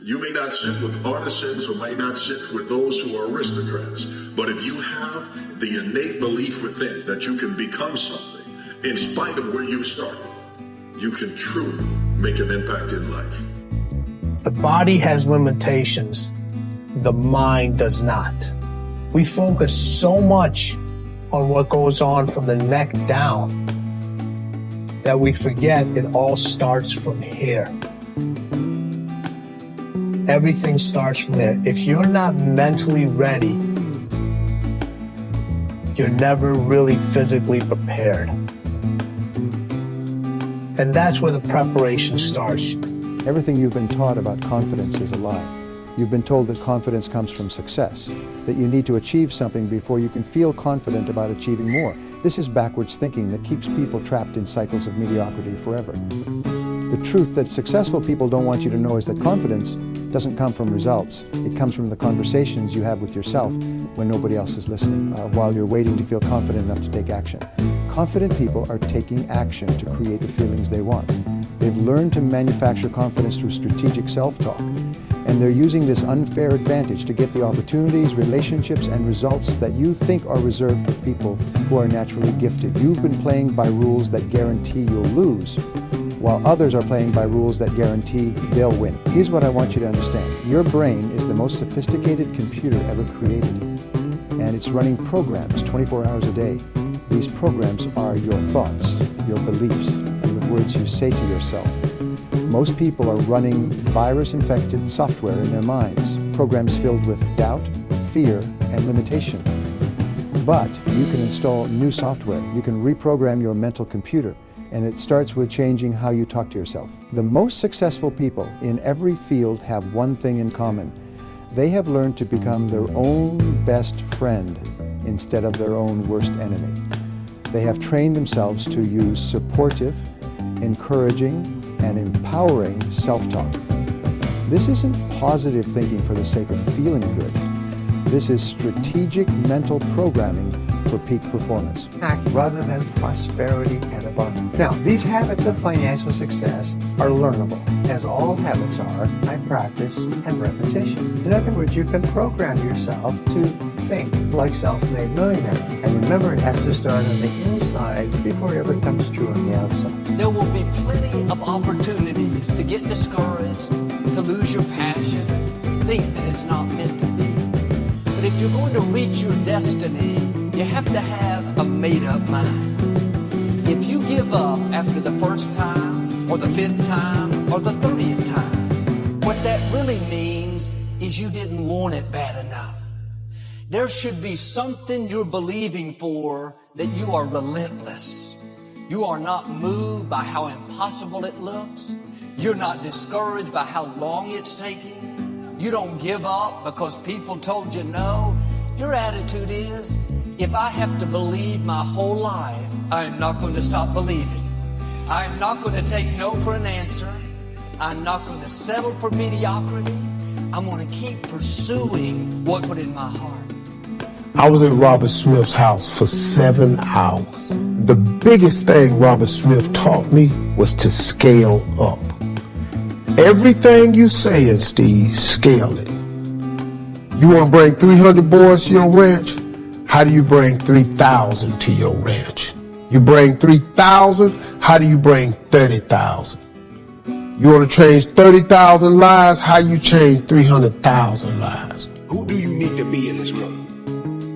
You may not sit with artisans or might not sit with those who are aristocrats, but if you have the innate belief within that you can become something, in spite of where you started, you can truly make an impact in life. The body has limitations. The mind does not. We focus so much on what goes on from the neck down that we forget it all starts from here. Everything starts from there. If you're not mentally ready, you're never really physically prepared. And that's where the preparation starts. Everything you've been taught about confidence is a lie. You've been told that confidence comes from success, that you need to achieve something before you can feel confident about achieving more. This is backwards thinking that keeps people trapped in cycles of mediocrity forever. The truth that successful people don't want you to know is that confidence doesn't come from results. It comes from the conversations you have with yourself when nobody else is listening, while you're waiting to feel confident enough to take action. Confident people are taking action to create the feelings they want. They've learned to manufacture confidence through strategic self-talk, and they're using this unfair advantage to get the opportunities, relationships, and results that you think are reserved for people who are naturally gifted. You've been playing by rules that guarantee you'll lose, while others are playing by rules that guarantee they'll win. Here's what I want you to understand. Your brain is the most sophisticated computer ever created, and it's running programs 24 hours a day. These programs are your thoughts, your beliefs, and the words you say to yourself. Most people are running virus-infected software in their minds, programs filled with doubt, fear, and limitation. But you can install new software. You can reprogram your mental computer, and it starts with changing how you talk to yourself. The most successful people in every field have one thing in common. They have learned to become their own best friend instead of their own worst enemy. They have trained themselves to use supportive, encouraging, and empowering self-talk. This isn't positive thinking for the sake of feeling good. This is strategic mental programming for peak performance. Act rather than prosperity and abundance. Now, these habits of financial success are learnable, as all habits are by practice and repetition. In other words, you can program yourself to think like self-made millionaire. And remember, it has to start on the inside before it ever comes true on the outside. There will be plenty of opportunities to get discouraged, to lose your passion, think that it's not meant to be. But if you're going to reach your destiny, you have to have a made-up mind. If you give up after the first time, or the 5th time, or the 30th time, what that really means is you didn't want it bad enough. There should be something you're believing for that you are relentless. You are not moved by how impossible it looks. You're not discouraged by how long it's taking. You don't give up because people told you no. Your attitude is, if I have to believe my whole life, I am not going to stop believing. I am not going to take no for an answer. I'm not going to settle for mediocrity. I'm going to keep pursuing what put in my heart. I was at Robert Smith's house for 7 hours. The biggest thing Robert Smith taught me was to scale up. Everything you saying, Steve, scale it. You want to bring 300 boys to your ranch? How do you bring 3,000 to your ranch? You bring 3,000, how do you bring 30,000? You want to change 30,000 lives? How you change 300,000 lives? Who do you need to be in this moment?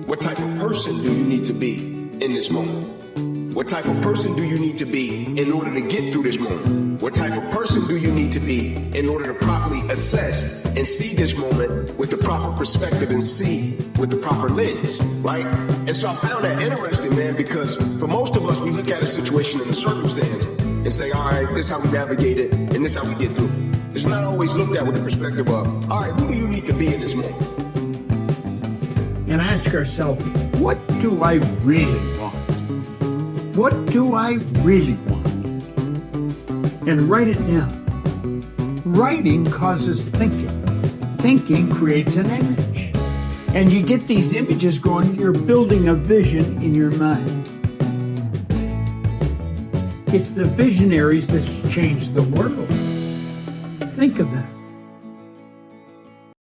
What type of person do you need to be in this moment? What type of person do you need to be in order to get through this moment? What type of person do you need to be in order to properly assess and see this moment with the proper perspective and see with the proper lens, right? And so I found that interesting, man, because for most of us, we look at a situation and a circumstance and say, all right, this is how we navigate it and this is how we get through. It's not always looked at with the perspective of, all right, who do you need to be in this moment? And ask ourselves, what do I really want? What do I really want? And write it down. Writing causes thinking. Thinking creates an image. And you get these images going, you're building a vision in your mind. It's the visionaries that change the world. Think of that.